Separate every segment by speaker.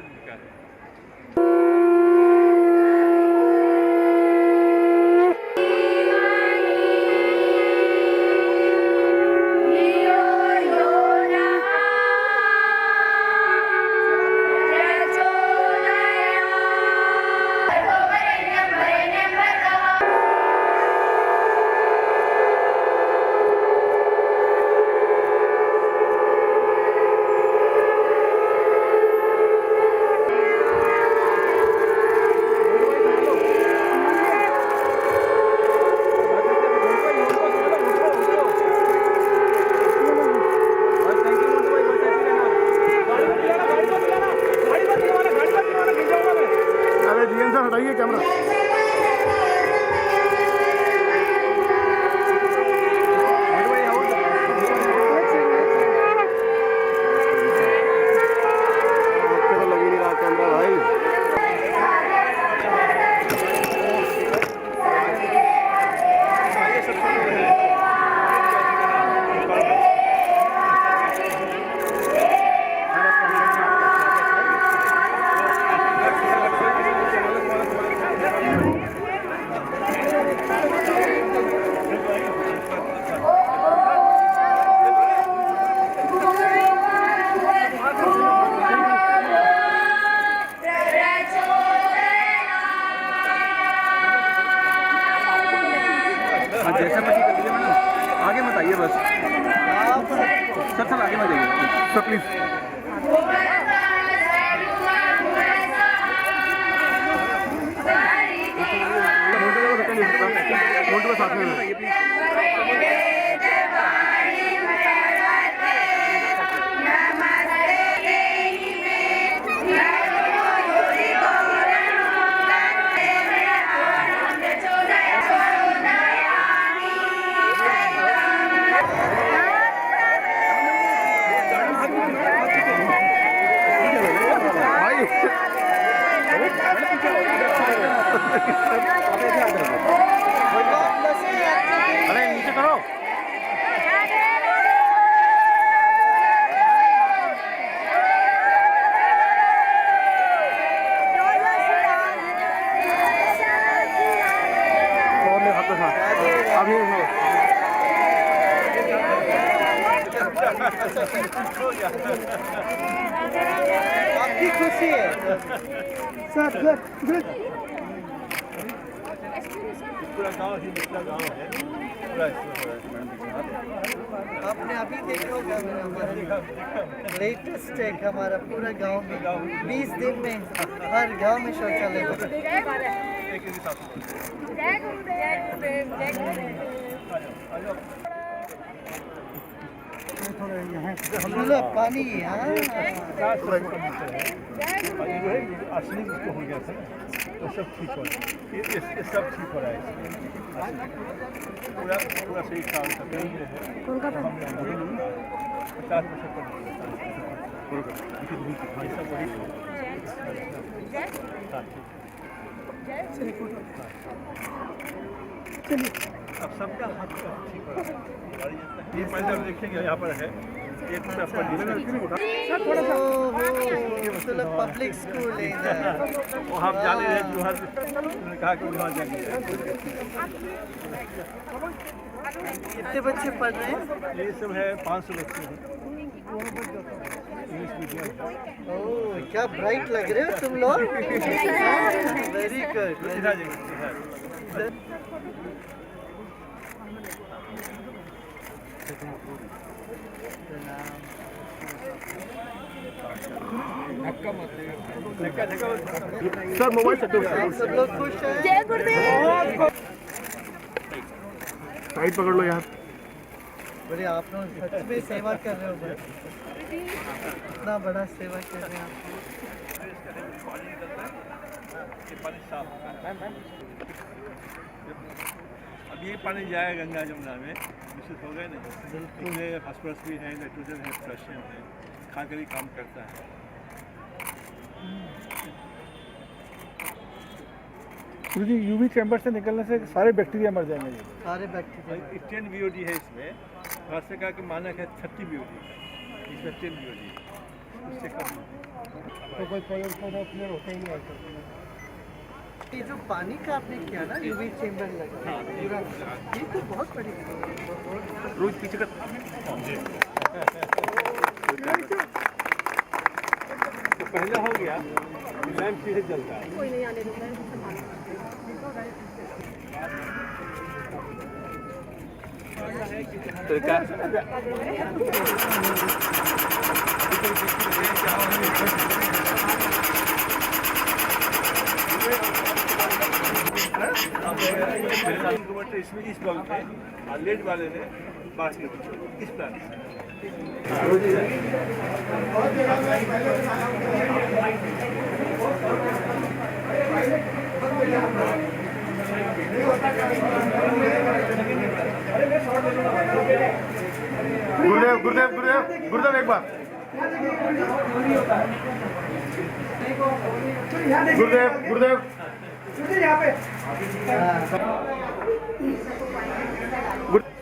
Speaker 1: से मिलकर है।
Speaker 2: हटाइए कैमरा। लग ही नहीं रहा कैमरा भाई। जैसा मर्जी कर लीजिए मैडम, आगे मत आइए बस सर आगे मत जाइए सर प्लीज। साथ में अरे नीचे करो।
Speaker 3: आपकी खुशी है सर।
Speaker 1: पूरा गांव ही निचला गांव है पूरा।
Speaker 3: आपने अभी देखा होगा हमारा लेटेस्ट एक हमारा पूरा गांव में 20 दिन में हर गांव में शौचालय पानी।
Speaker 1: असली उसको हो गया था तो सब ठीक हो ये सब ठीक हो रहा है। पूरा पूरा सही काम कर रहे हैं। 50% अब सबका हक ठीक हो रहा है। ये पहले हम देखेंगे यहाँ पर है एक
Speaker 3: पब्लिक स्कूल है
Speaker 1: वो हम जाने रहे जोहर कहा कि वहाँ जाएंगे।
Speaker 3: कितने बच्चे पढ़ रहे हैं?
Speaker 1: ये सब है 500 बच्चे हैं इंग्लिश मीडियम।
Speaker 3: ओह क्या ब्राइट लग रहे हो तुम लोग। Very good.
Speaker 2: सर मोबाइल से
Speaker 3: सब लोग खुश हैं।
Speaker 4: जय गुरुदेव।
Speaker 2: साइड पकड़ लो यार।
Speaker 3: बोले आप लोग सच में सेवा कर रहे हो, इतना बड़ा सेवा कर रहे हैं
Speaker 1: अब ये पानी जाएगा गंगा जमुना में दूषित हो गए नहीं। इसमें फास्फोरस भी है, नाइट्रोजन है, पोटेशियम है, खा के भी काम करता है।
Speaker 2: जी यूवी चैम्बर से निकलने से सारे बैक्टीरिया मर जाएंगे।
Speaker 3: सारे बैक्टीरिया
Speaker 1: 10 BOD है इसमें। भारत सरकार की मानक है 30 BOD, इसमें 10 BOD। उससे कम
Speaker 3: तो कोई प्रयोग क्लियर होता ही नहीं है। ये जो पानी का आपने किया ना यूवी चेंबर लगा पूरा, ये तो बहुत बड़ी
Speaker 2: रोज पीछे का
Speaker 1: तो पहले हो गया लैंप सीधे जलता है।
Speaker 4: कोई नहीं आने दूंगा।
Speaker 2: तो क्या
Speaker 1: किलोमीटर इसमें इस ब्लॉक पे और लेट वाले ने 5 किलोमीटर इस प्लान
Speaker 5: गुरुदेव गुरुदेव गुरुदेव गुरुदेव एक बार गुरुदेव गुरुदेव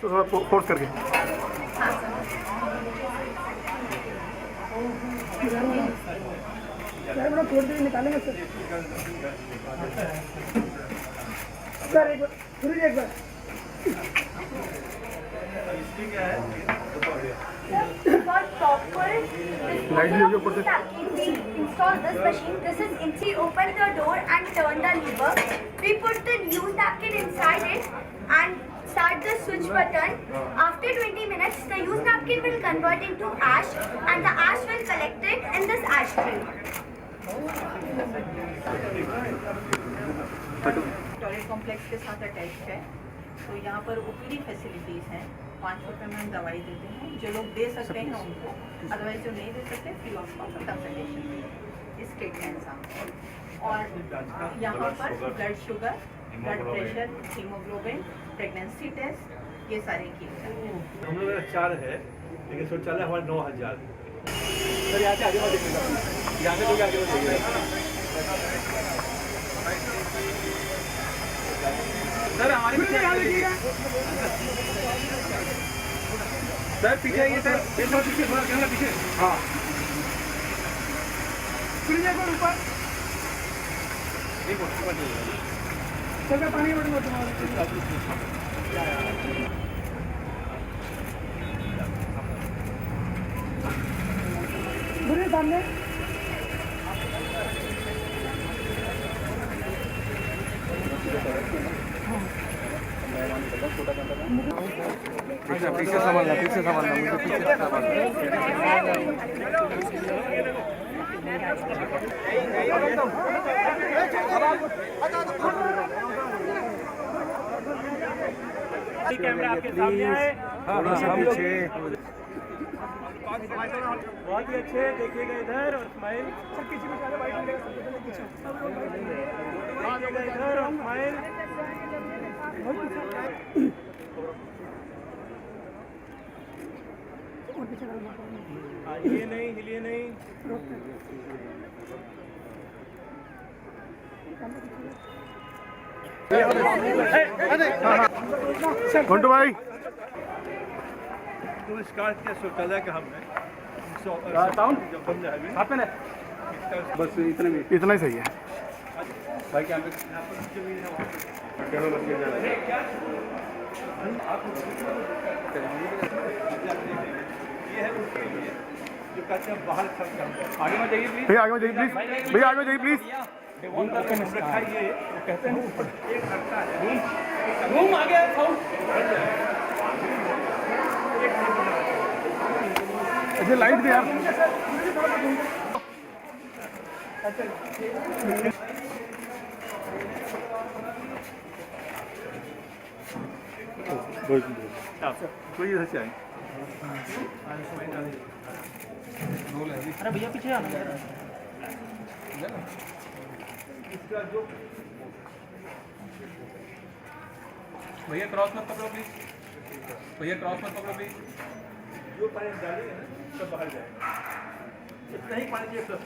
Speaker 5: थोड़ा फोर्स करके
Speaker 4: निकालेंगे सर एक बार For proper install this machine, this is Inchi open the door and turn the lever. We put the used napkin inside it and start the switch button. After 20 minutes, the used napkin will convert into ash and the ash will collect it in this ash tray.
Speaker 6: Toilet complex के साथ attached है, तो यहाँ पर OPD facilities हैं। 5 रुपये में हम दवाई देते हैं, जो लोग दे सकते हैं उनको, अदरवाइज जो नहीं दे सकते फ्री ऑफ कॉस्ट कंसल्टेशन इस ट्रीटमेंट साथ। और यहाँ पर blood sugar, blood pressure, haemoglobin, pregnancy test, ये सारे किए जाते हैं।
Speaker 1: हम लोग 4 है लेकिन शौचालय हमारे 9000 है।
Speaker 2: सर यहाँ से आगे मत देखिएगा, यहाँ से लोग आगे मत देखिएगा। सर हमारे पीछे यहाँ देखिएगा, सर पीछे आइए सर, पीछे पीछे। हाँ ऊपर सर पानी बटूंगा तुम्हारे सामने। पीछे संभालना, पीछे संभालना, मुझे पीछे संभालना।
Speaker 1: कैमरा आपके सामने है,
Speaker 2: थोड़ा सा पीछे।
Speaker 1: बहुत ही अच्छे, देखिएगा इधर और स्माइल। देखिएगा इधर और स्माइल। हिलिए नहीं, हिलिए नहीं।
Speaker 5: मंटू भाई
Speaker 1: तो स्टार्ट किया शौचालय का हमने जब बन जाएगी
Speaker 2: बस इतने में,
Speaker 5: इतना ही सही है।
Speaker 2: भाई कैमरे
Speaker 1: ये है उसके लिए जो कहते हैं बाहर खर्च करते हैं।
Speaker 2: आगे मत जाइए प्लीज।
Speaker 5: भैया आगे में जाइए प्लीज, भैया आगे में जाइए प्लीज।
Speaker 1: रखा ये वो कहते हैं ऊपर एक रखता है
Speaker 2: रूम आ गया साउंड।
Speaker 5: ऐसे लाइट दे यार।
Speaker 1: कोई इधर से आए।
Speaker 2: अरे भैया पीछे आना।
Speaker 1: इसका जो
Speaker 2: भैया क्रॉस मत पकड़ो प्लीज, भैया क्रॉस मत पकड़ो प्लीज।
Speaker 1: जो पानी डालेंगे ना सब बाहर जाएगा। इतना ही पानी चाहिए सब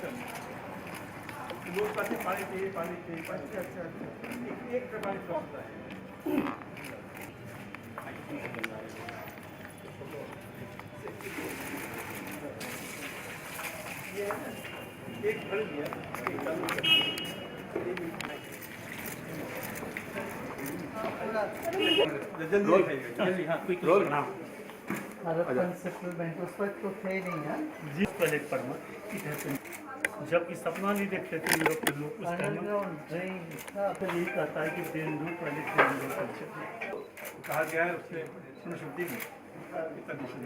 Speaker 1: लोग कहते पानी चाहिए, पानी चाहिए, पानी चाहिए। अच्छा एक का पानी स्वच्छ है। ये है ना, एक फल दिया, एक चालू जल्दी दिखाइएगा, जल्दी, हाँ, क्विक रोल नाम
Speaker 3: भारत सेटलमेंट उस वक्त तो थे नहीं है
Speaker 7: जिस टॉयलेट पर जबकि सपना नहीं देखते थे यूरोप के लोग उस टाइम
Speaker 3: अंडरग्राउंड ड्रेन था
Speaker 7: तो यही कहता है कि देन दो टॉयलेट देन दो कल्चर
Speaker 1: कहा गया है उससे सुनशक्ति में कंडीशन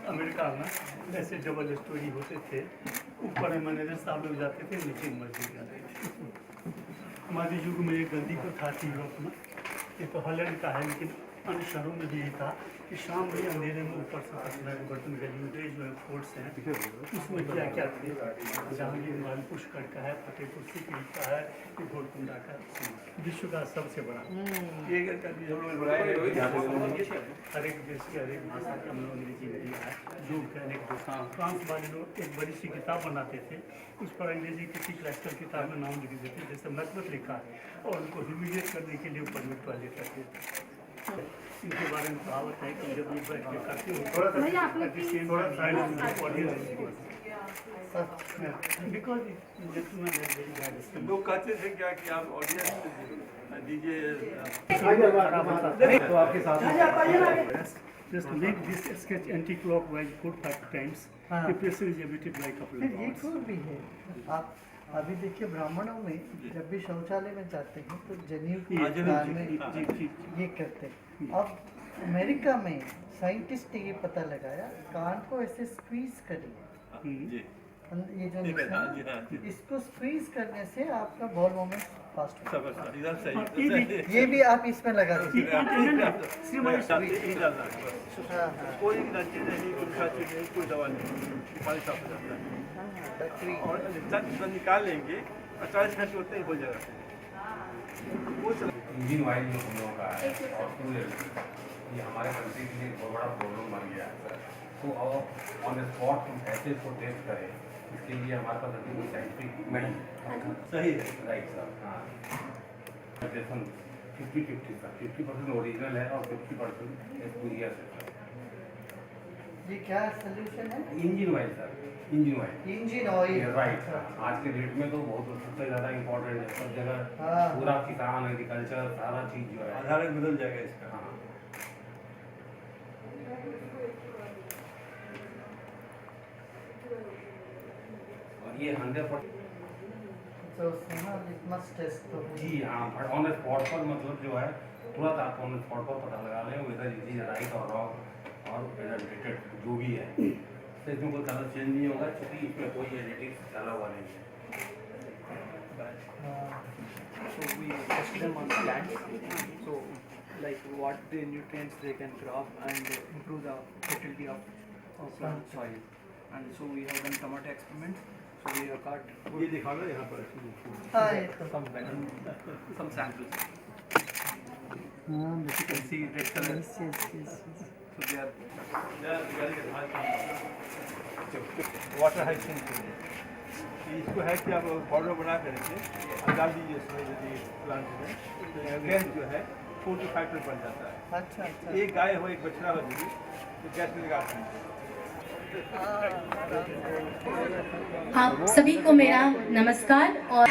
Speaker 7: अमेरिका में ऐसे डबल स्टोरी होते थे, ऊपर में मैनेजर साहब लोग जाते थे, नीचे मजदूर जाते थे। हमारे युग में एक गंदी प्रथा थी यूरोप में, ये तो हॉलैंड का है, लेकिन अन्य शहरों में भी यही था कि शाम में अंधेरे में ऊपर से पटना के बर्तन गली में जो है फोर्ट्स हैं, उसमें क्या क्या थे, जहांगीर माल पुष्कर का है, फतेहपुर सीकरी का है, ये गोलकुंडा का, विश्व का सबसे बड़ा
Speaker 1: ये हम लोग बनाए
Speaker 7: हर एक देश की हर एक भाषा का हम लोग अंग्रेजी में दिया है, योग का अनेक फ्रांस वाले लोग एक बड़ी सी किताब बनाते थे, उस पर अंग्रेजी किसी क्लासिकल किताब में नाम लिख देते, जैसे मसबत लिखा है, और उनको ह्यूमिलेट करने के लिए ऊपर में टॉयलेट रखते थे। इनके बारे में कहावत है कि जब ये बैठ के करते हो
Speaker 1: लोग कहते थे क्या कि आप ऑडियंस दीजिए
Speaker 7: तो आपके साथ just make this sketch anti-clockwise 4-5 times.
Speaker 3: हाँ।
Speaker 7: The pressure is emitted by couple
Speaker 3: फिर
Speaker 7: of
Speaker 3: ये
Speaker 7: hours.
Speaker 3: क्यों भी है आप अभी देखिए ब्राह्मणों में जब भी शौचालय में जाते हैं तो जनेऊ की
Speaker 1: हाँ, जनेऊ
Speaker 3: दान
Speaker 1: जी,
Speaker 3: में
Speaker 1: जी, जी,
Speaker 3: ये करते हैं। अब अमेरिका में साइंटिस्ट ने ये पता लगाया कान को ऐसे स्क्वीज करिए,
Speaker 1: जी
Speaker 3: ये जो
Speaker 1: ठीक है,
Speaker 3: निशान
Speaker 1: हाँ जी, हाँ जी।
Speaker 3: इसको स्क्वीज करने से आपका बॉल मोमेंट फास्ट हो
Speaker 1: सब एकदम सही
Speaker 3: जाता है। ये भी आप इसमें लगा दीजिए। हाँ हाँ
Speaker 1: कोई चीज नहीं, कोई खांसी नहीं, कोई दवा नहीं, पानी साफ हो जाता है
Speaker 3: बकरी
Speaker 1: और जब निकाल लेंगे 48 घंटे होते ही हो जाएगा वो
Speaker 8: इंजन ऑयल जो हम लोगों का है और फ्यूल ये हमारे कंट्री के लिए बहुत बड़ा प्रॉब्लम बन गया है सर। तो अब ऑन द स्पॉट हम ऐसे इसको टेस्ट करें, इसके लिए हमारे पास अभी कोई साइंटिफिक नहीं
Speaker 1: सही है
Speaker 8: राइट सर। हाँ जैसन 50-50 सर, 50% ओरिजिनल है और 50% एक्सपीरियंस है सर।
Speaker 3: ये क्या सोल्यूशन है?
Speaker 8: Engine oil sir, engine oil
Speaker 3: engine oil
Speaker 8: right. आज के डेट में तो बहुत सबसे ज़्यादा इम्पोर्टेंट है सब जगह,
Speaker 3: हाँ।
Speaker 8: पूरा किसान एग्रीकल्चर सारा चीज़ जो है
Speaker 1: आधार बदल जाएगा इसका।
Speaker 8: हाँ। और ये 100%
Speaker 3: तो सोना लिटमस टेस्ट तो
Speaker 8: जी हाँ, ऑन द स्पॉट पर मतलब जो है तुरंत आप ऑन द स्पॉट पर पता लगा लें वेदर इट इज राइट और रॉन्ग और एडिटेड जो भी है, तो इसमें कोई कलर चेंज नहीं होगा क्योंकि इसमें कोई एडिटिंग डाला हुआ नहीं है।
Speaker 2: So we test them on plants. So like what the nutrients they can crop and improve the fertility of plant soil. And so we have done tomato experiments. So we have got
Speaker 1: ये दिखा लो यहाँ पर
Speaker 3: हाँ ये तो
Speaker 2: some samples.
Speaker 3: हाँ
Speaker 2: You can see red color.
Speaker 3: yes.
Speaker 2: So they are
Speaker 1: water hyacinth के लिए इसको है कि आप पाउडर बना करके और डाल दीजिए इसमें यदि प्लांट में, तो गैस जो है 4 to 5 बन जाता है।
Speaker 3: अच्छा
Speaker 1: एक गाय हो एक बछड़ा हो यदि तो गैस में लगा देंगे।
Speaker 9: आप सभी को मेरा नमस्कार और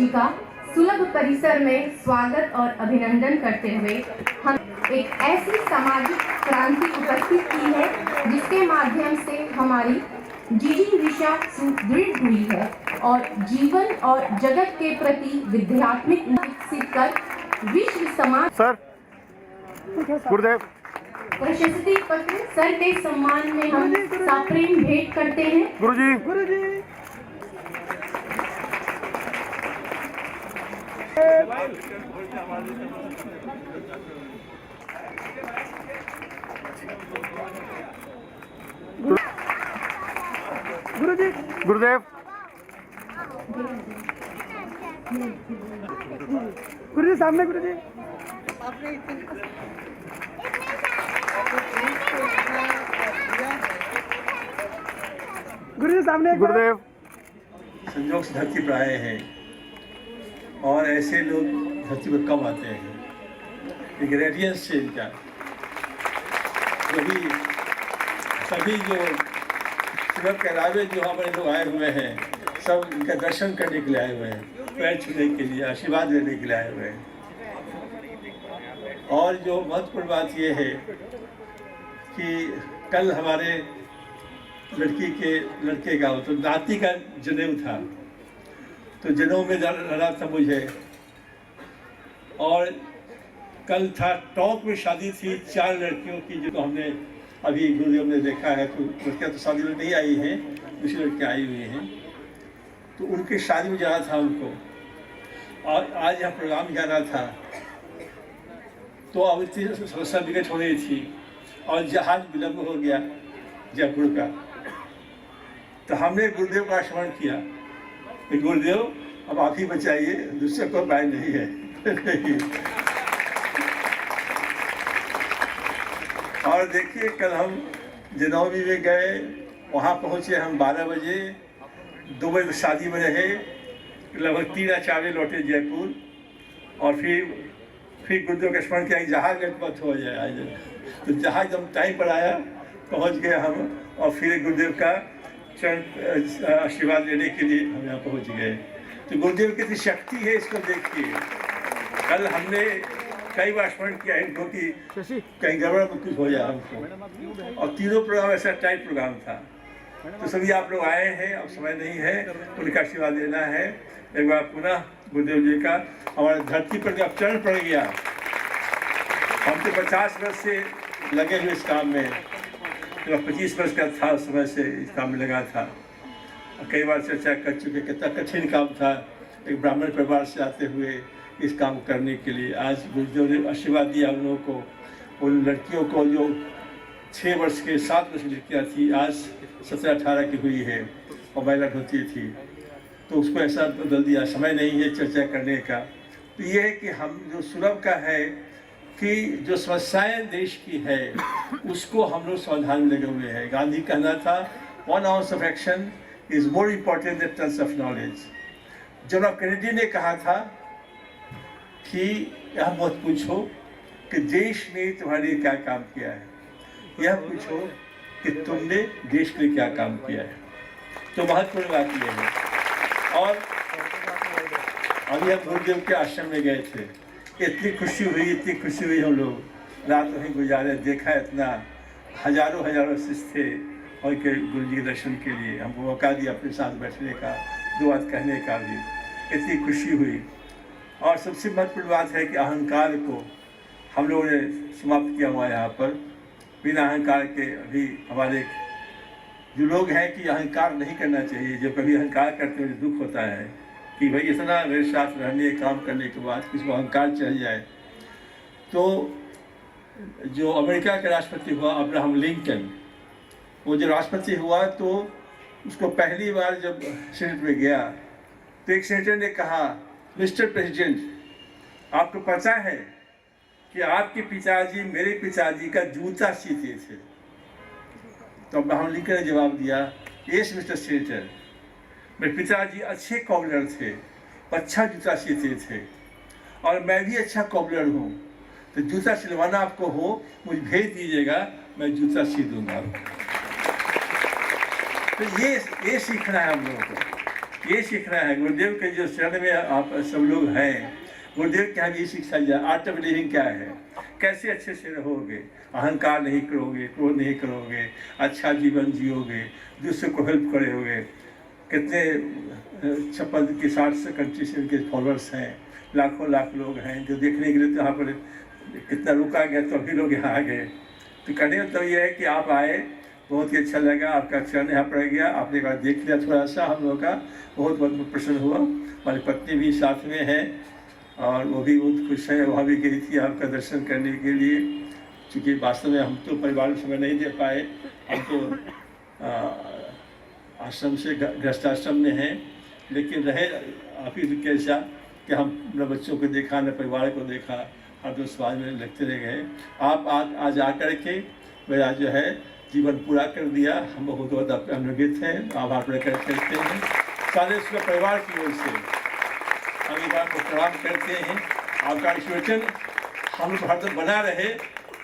Speaker 9: जी का सुलभ परिसर में स्वागत और अभिनंदन करते हुए हम एक ऐसी सामाजिक क्रांति उपस्थित की है जिसके माध्यम से हमारी जिजीविषा सुदृढ़ हुई है और जीवन और जगत के प्रति विद्यात्मक विकसित कर विश्व समाज।
Speaker 5: सर गुरुदेव
Speaker 9: प्रशस्ति पत्र सर के सम्मान में हम सप्रेम भेंट करते हैं।
Speaker 5: गुरुजी गुरुदेव
Speaker 3: गुरुजी सामने गुरुजी गुरुजी सामने
Speaker 5: गुरुदेव
Speaker 1: संजोग से धरती पर आए हैं और ऐसे लोग धरती पर कम आते हैं। एक रेडियंस से इनका सभी जो सूरत के अलावे जो हमारे लोग आए हुए हैं सब इनका दर्शन करने के लिए आए हुए हैं, पैर छूने के लिए, आशीर्वाद लेने के लिए आए हुए हैं। और जो महत्वपूर्ण बात ये है कि कल हमारे लड़के का तो नाती का जनेऊ था, तो जनेऊ में लड़ा था मुझे। और कल था टॉप में शादी थी 4 लड़कियों की, जो हमने अभी गुरुदेव ने देखा है। तो लड़कियाँ तो शादी में नहीं आई हैं, दूसरी लड़कियाँ आई हुई हैं। तो उनकी शादी में जाना था उनको, और आज यहाँ प्रोग्राम जाना था। तो अब इतनी समस्या विकट हो रही थी और जहाज विलम्ब हो गया जयपुर का। तो हमने गुरुदेव का स्मरण किया कि गुरुदेव अब आप ही बचाइए, दूसरा कोई उपाय नहीं है। और देखिए कल हम जनौरी में गए, वहाँ पहुँचे हम 12 बजे, 2 बजे तक शादी में रहे, लगभग 3 या 4 बजे लौटे जयपुर। और फिर गुरुदेव का स्मरण किया कि जहाज मत हो जाए आज। तो जहाज हम टाइम पर आया, पहुँच गए हम, और फिर गुरुदेव का चरण आशीर्वाद लेने के लिए हम यहाँ पहुँच गए। तो गुरुदेव की कितनी शक्ति है इसको देखिए। कल हमने कई बार स्मरण किया है इनको कि कहीं गड़बड़ में कुछ हो जाए हमको, और तीनों प्रोग्राम ऐसा टाइट प्रोग्राम था। तो सभी आप लोग आए हैं, अब समय नहीं है, उनका आशीर्वाद लेना है। एक बार पुनः गुरुदेव जी का हमारे धरती पर जब चरण पड़ गया, हम तो 50 वर्ष से लगे हुए इस काम में, जब 25 वर्ष का था उस समय से इस काम में लगा था। कई बार चर्चा कर चुके कितना कठिन काम था एक ब्राह्मण परिवार से आते हुए इस काम करने के लिए। आज गुरुदेव ने आशीर्वाद दिया उन लोगों को, उन लड़कियों को जो 6 वर्ष के 7 वर्ष की लड़कियाँ थी, आज 17-18 की हुई है और महिला होती थी। तो उसको ऐसा बदल दिया, समय नहीं है चर्चा करने का। तो ये है कि हम जो सुलभ का है कि जो समस्याएं देश की है उसको हम लोग समाधान में लगे हुए हैं। गांधी कहना था 1 ounce of action is more important than tons of knowledge। John F Kennedy ने कहा था कि यह मत पूछो कि देश ने तुम्हारे लिए क्या काम किया है, यह पूछो कि तुमने देश के लिए क्या काम किया है। तो महत्वपूर्ण बात यह है। और अभी हम गुरुदेव के आश्रम में गए थे, इतनी खुशी हुई हम लोग रात वहीं गुजारे, देखा इतना हजारों शिष्य थे और के गुरु जी के दर्शन के लिए हमको मौका दिया अपने साथ बैठने का, 2 बात कहने का भी, इतनी खुशी हुई। और सबसे महत्वपूर्ण बात है कि अहंकार को हम लोगों ने समाप्त किया हुआ यहाँ पर, बिना अहंकार के। अभी हमारे जो लोग हैं कि अहंकार नहीं करना चाहिए, जब कभी अहंकार करते हुए दुख होता है कि भाई इतना मेरे साथ रहने काम करने के बाद किसी को अहंकार चढ़ जाए। तो जो अमेरिका के राष्ट्रपति हुआ अब्राहम लिंकन, वो जब राष्ट्रपति हुआ तो उसको पहली बार जब सेनेट में गया तो एक सेनेटर ने कहा, मिस्टर प्रेसिडेंट, आपको पता है कि आपके पिताजी मेरे पिताजी का जूता सीते थे? तो अब्राहम लिंकन ने जवाब दिया, यस मिस्टर सेनेटर, मेरे पिताजी अच्छे कॉबलर थे, अच्छा जूता सीते थे, और मैं भी अच्छा कॉबलर हूँ। तो जूता सिलवाना आपको हो, मुझे भेज दीजिएगा, मैं जूता सी दूंगा। तो ये सीखना है हम लोगों को ये सीखना है। गुरुदेव के जो शरण में आप सब लोग हैं, गुरुदेव के यहाँ भी शिक्षा दिया। आर्ट ऑफ लिविंग क्या है, कैसे अच्छे से रहोगे, अहंकार नहीं करोगे, क्रोध नहीं करोगे, अच्छा जीवन जियोगे, दूसरे को हेल्प करोगे। कितने 56 की 60 कंट्री से उनके फॉलोअर्स हैं, लाखों लाख लोग हैं जो देखने के लिए। तो यहाँ पर कितना रुका गया तो अभी लोग यहाँ आ गए। तो कहने का मतलब ये है कि आप आए, बहुत ही अच्छा लगा, आपका चरण यहाँ पड़ गया, आपने एक बार देख लिया थोड़ा सा हम लोग का, बहुत बहुत प्रसन्न हुआ। हमारी पत्नी भी साथ में है और वो भी बहुत खुश है, वहाँ भी गई थी आपका दर्शन करने के लिए। क्योंकि वास्तव में हम तो परिवार में समय नहीं दे पाए, हम तो आश्रम से गृहस्थाश्रम में हैं, लेकिन रहे आप ही के साथ कि हम न बच्चों को देखा न परिवार को देखा, हर दो समाज में लगते रह गए। आप आज आकर के मेरा जो है जीवन पूरा कर दिया, हम बहुत बहुत अनुग्रहित हैं, आभार प्रकट करते हैं सारे इसके परिवार की ओर से। हम एक बार को प्रणाम करते हैं। आपका आशीर्वचन हम लोग हरदम बना रहे,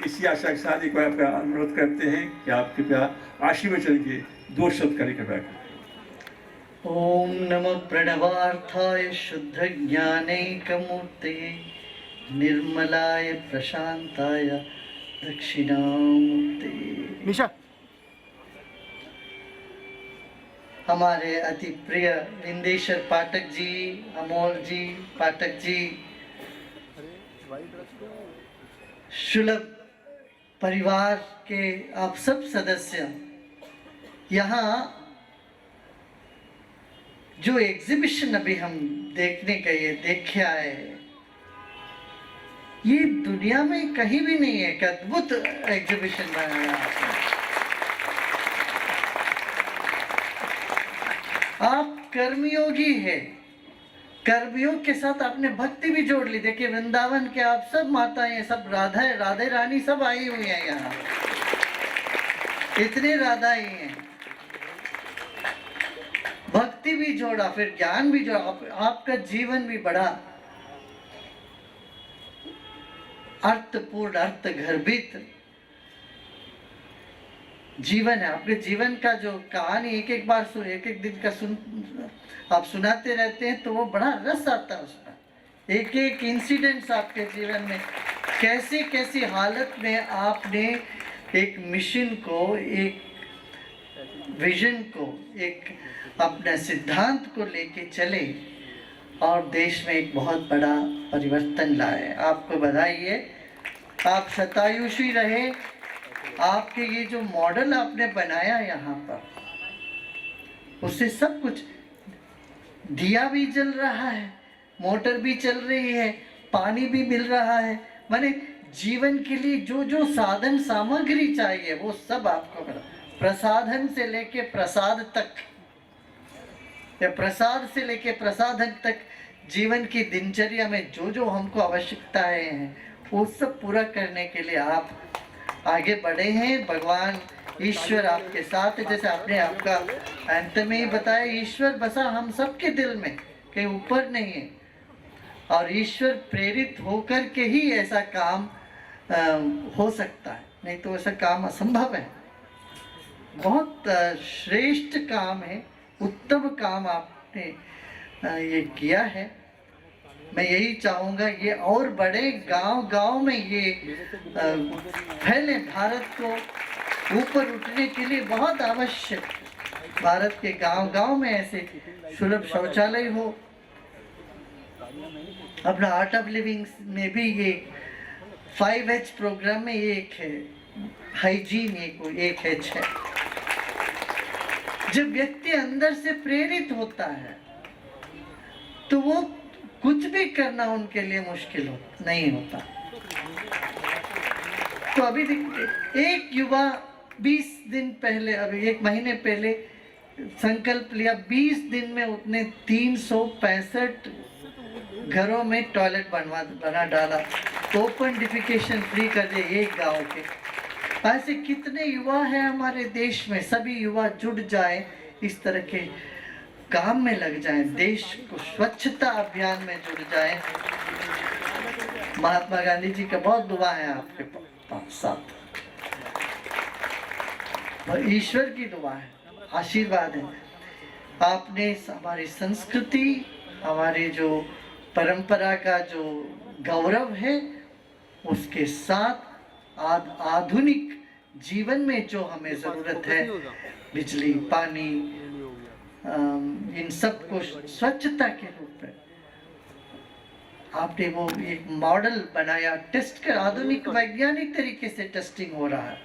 Speaker 1: इसी आशा के साथ एक बार आपका अनुरोध करते हैं कि आप कृपया आशीर्वचन के 2 शब्द करके कृपया करें।
Speaker 3: ओम नमः प्रणवार्थाय शुद्ध ज्ञानैकमूर्ते निर्मलाय प्रशांताय दक्षिणामूर्ते।
Speaker 5: निशा,
Speaker 3: हमारे अति प्रिय विंदेश्वर पाठक जी, अमोल जी, पाठक जी, सुलभ परिवार के आप सब सदस्य, यहाँ जो एग्जीबिशन अभी हम देखने गए, देखे आए, ये दुनिया में कहीं भी नहीं है। एक अद्भुत एग्जीबिशन बनाया आपने। आप कर्मयोगी है, कर्मयोग के साथ आपने भक्ति भी जोड़ ली। देखिए वृंदावन के आप सब माताएं, सब राधे रानी सब आई हुई हैं यहाँ, इतने राधा ही हैं। भक्ति भी जोड़ा, फिर ज्ञान भी जोड़ा, आपका जीवन भी बड़ा अर्थपूर्ण, अर्थ गर्भित जीवन है। आपके जीवन का जो कहानी एक एक दिन का आप सुनाते रहते हैं तो वो बड़ा रस आता है उसमें। एक एक इंसिडेंट्स आपके जीवन में, कैसे कैसी हालत में आपने एक मिशन को, एक विजन को, एक अपने सिद्धांत को लेके चले और देश में एक बहुत बड़ा परिवर्तन लाए। आपको बधाई है, आप शतायुषी रहे। आपके ये जो मॉडल आपने बनाया यहाँ पर, उससे सब कुछ, दिया भी जल रहा है, मोटर भी चल रही है, पानी भी मिल रहा है, माने जीवन के लिए जो जो साधन सामग्री चाहिए वो सब आपको मिला। प्रसाधन से लेके प्रसाद तक, या प्रसाद से लेके प्रसाधन तक, जीवन की दिनचर्या में जो जो हमको आवश्यकताएं हैं वो सब पूरा करने के लिए आप आगे बढ़े हैं। भगवान ईश्वर आपके साथ है, जैसे आपने आपका अंत में ही बताया, ईश्वर बसा हम सबके दिल में, कहीं ऊपर नहीं है। और ईश्वर प्रेरित होकर के ही ऐसा काम हो सकता है, नहीं तो ऐसा काम असंभव है। बहुत श्रेष्ठ काम है, उत्तम काम आपने ये किया है। मैं यही चाहूँगा ये और बड़े गांव में ये फैले, भारत को ऊपर उठने के लिए बहुत आवश्यक। भारत के गांव में ऐसे सुलभ शौचालय हो। अपना आर्ट ऑफ लिविंग में भी ये 5H प्रोग्राम में ये एक है, हाइजीन एक H है। जब व्यक्ति अंदर से प्रेरित होता है तो वो कुछ भी करना उनके लिए मुश्किल नहीं होता। तो अभी एक युवा 20 दिन पहले, अभी 1 महीने पहले संकल्प लिया, 20 दिन में उसने 365 घरों में टॉयलेट बना डाला, ओपन डिफिकेशन फ्री कर दिए एक गांव के। ऐसे कितने युवा हैं हमारे देश में, सभी युवा जुट जाए, इस तरह के काम में लग जाए, देश को स्वच्छता अभियान में जुड़ जाए। महात्मा गांधी जी का बहुत दुआ है आपके साथ, और ईश्वर की दुआ है, आशीर्वाद है। आपने हमारी संस्कृति, हमारी जो परंपरा का जो गौरव है, उसके साथ आधुनिक जीवन में जो हमें ज़रूरत है, बिजली, पानी, इन सब को स्वच्छता के रूप में आपने वो एक मॉडल बनाया, टेस्ट कर आधुनिक वैज्ञानिक तरीके से टेस्टिंग हो रहा है,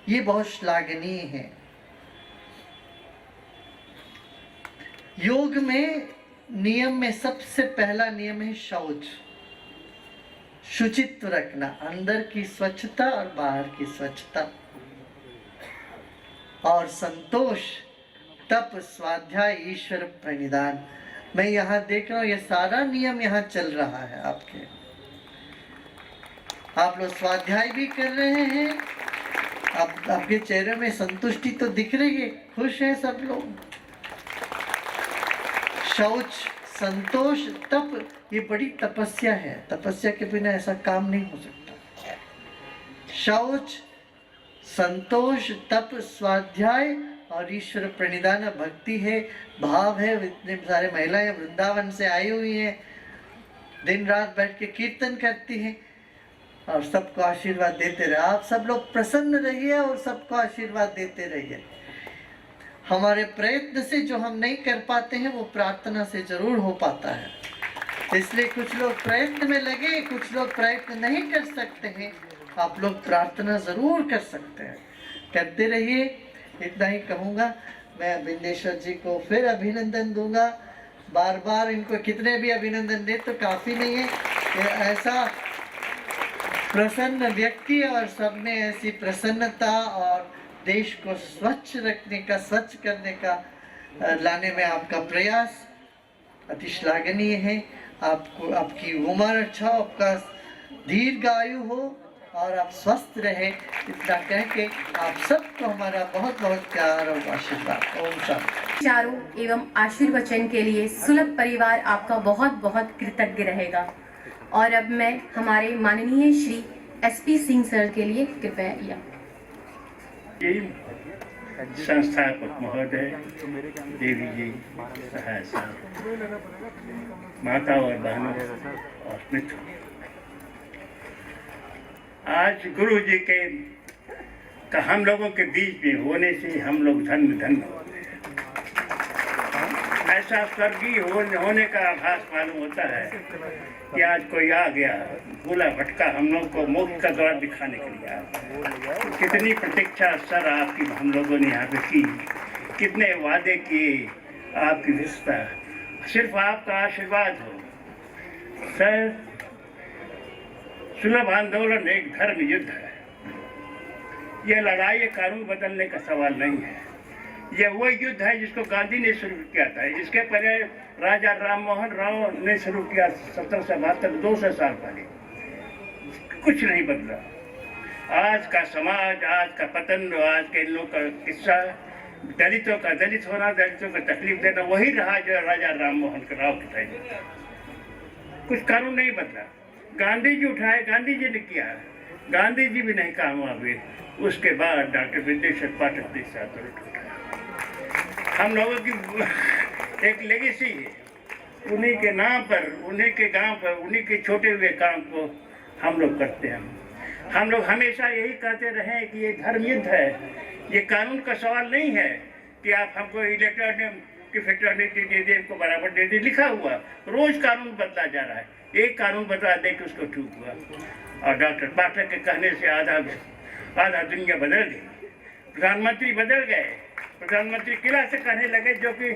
Speaker 3: ये बहुत श्लाघनीय है। योग में नियम में सबसे पहला नियम है शौच, शुचित्व रखना, अंदर की स्वच्छता और बाहर की स्वच्छता, और संतोष, तप, स्वाध्याय, ईश्वर प्रणिधान। मैं यहाँ देख रहा हूँ ये सारा नियम यहाँ चल रहा है आपके। आप लोग स्वाध्याय भी कर रहे हैं, आपके चेहरे में संतुष्टि तो दिख रही है, खुश हैं सब लोग। शौच, संतोष, तप, ये बड़ी तपस्या है, तपस्या के बिना ऐसा काम नहीं हो सकता। शौच, संतोष, तप, स्वाध्याय और ईश्वर प्रणिधान भक्ति है, भाव है। इतने सारे महिलाएं वृंदावन से आई हुई हैं, दिन रात बैठ के कीर्तन करती हैं और सबको आशीर्वाद देते रहे। आप सब लोग प्रसन्न रहिए और सबको आशीर्वाद देते रहिए। हमारे प्रयत्न से जो हम नहीं कर पाते हैं वो प्रार्थना से जरूर हो पाता है, इसलिए कुछ लोग प्रयत्न में लगे, कुछ लोग प्रयत्न नहीं कर सकते हैं। आप लोग प्रार्थना जरूर कर सकते हैं, करते रहिए। इतना ही कहूँगा। मैं बिंदेश्वर जी को फिर अभिनंदन दूंगा, बार बार इनको कितने भी अभिनंदन दे तो काफ़ी नहीं है। ये ऐसा प्रसन्न व्यक्ति और सब में ऐसी प्रसन्नता और देश को स्वच्छ रखने का, स्वच्छ करने का लाने में आपका प्रयास अति श्लाघनीय है। आपको, आपकी उम्र अच्छा, आपका दीर्घ आयु हो और आप स्वस्थ रहे, इतना कह के आप सबको हमारा बहुत बहुत प्यार और आशीर्वाद। ओम शांति।
Speaker 9: विचारों एवं आशीर्वचन के लिए सुलभ परिवार आपका बहुत बहुत कृतज्ञ रहेगा। और अब मैं हमारे माननीय श्री SP सिंह सर के लिए कृपया
Speaker 1: संस्थापक महोदय, देवी जी, सहाय साहब, माता और बहनों और मित्रों, आज गुरु जी के का हम लोगों के बीच में होने से हम लोग धन्य धन्य होते हैं। ऐसा स्वर्गीय होने का आभास मालूम होता है कि आज कोई आ गया, भूला भटका हम लोग को मोक्ष का द्वार दिखाने के लिए आया। कितनी प्रतीक्षा सर आपकी हम लोगों ने यहाँ पे की, कितने वादे किए, आपकी विस्ता, सिर्फ आपका आशीर्वाद हो सर। सुलभ आंदोलन एक धर्म युद्ध है। यह लड़ाई कानून बदलने का सवाल नहीं है। यह वो युद्ध है जिसको गांधी ने शुरू किया था, जिसके पहले राजा राम मोहन राव ने शुरू किया 1772, 200 साल पहले। कुछ नहीं बदला। आज का समाज, आज का पतन, आज के लोगों का किस्सा, दलितों का दलित होना, दलितों को तकलीफ देना, वही रहा जो राजा राम मोहन राव के टाइम। कुछ कानून नहीं बदला। गांधी जी उठाए, गांधी जी ने किया, गांधी जी भी नहीं कामयाब हुए। उसके बाद डॉक्टर विद्यासागर पाठक ने साथ उठाया। हम लोगों की एक लेगेसी है, उन्हीं के नाम पर, उन्हीं के गांव पर, उन्हीं के छोटे हुए काम को हम लोग करते हैं। हम लोग हमेशा यही कहते रहे कि ये धर्म युद्ध है, ये कानून का सवाल नहीं है कि आप हमको इलेक्ट्रॉनिक की फ्रेटर्निटी दे दे, इनको बराबर दे दे, लिखा हुआ। रोज कानून बदला जा रहा है, एक कानून बदला दे के उसको ठीक हुआ। और डॉक्टर पाठक के कहने से आधा दुनिया बदल गई। प्रधानमंत्री बदल गए। प्रधानमंत्री किला से कहने लगे, जो कि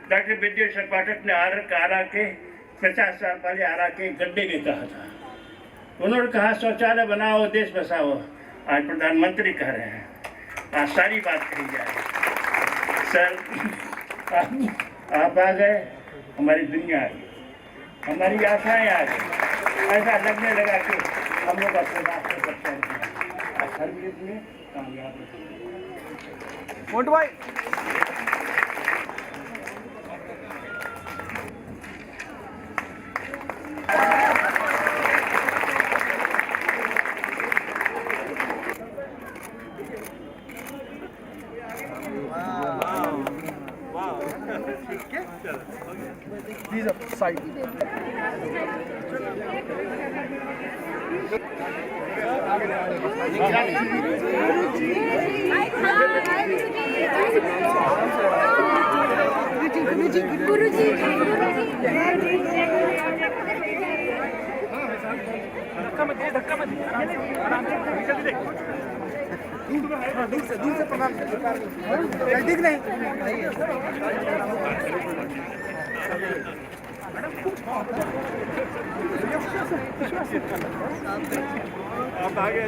Speaker 1: डॉक्टर विद्यासागर पाठक ने आरा के 50 साल पहले आरा के गड्ढे में कहा था। उन्होंने कहा शौचालय बनाओ, देश बसाओ। आज प्रधानमंत्री कह रहे हैं, आज सारी बात कही जा रही है। सर आप आ गए, हमारी दुनिया आ गई, हमारी आशाएं आ गई। ऐसा लगने लगा कि हम लोग अपने रास्ते पर चल रहे हैं। हर युद्ध में कामयाब
Speaker 5: मोटू भाई
Speaker 10: Wow.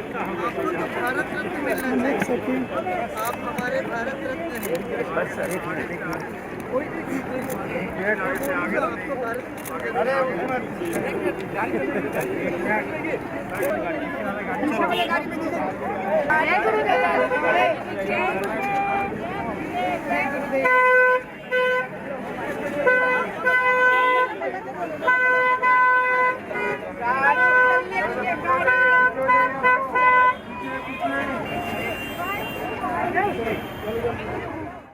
Speaker 3: भारत रत्न मिलना चाहिए। आप हमारे भारत रत्न हैं। आपको भारत
Speaker 4: Thank you.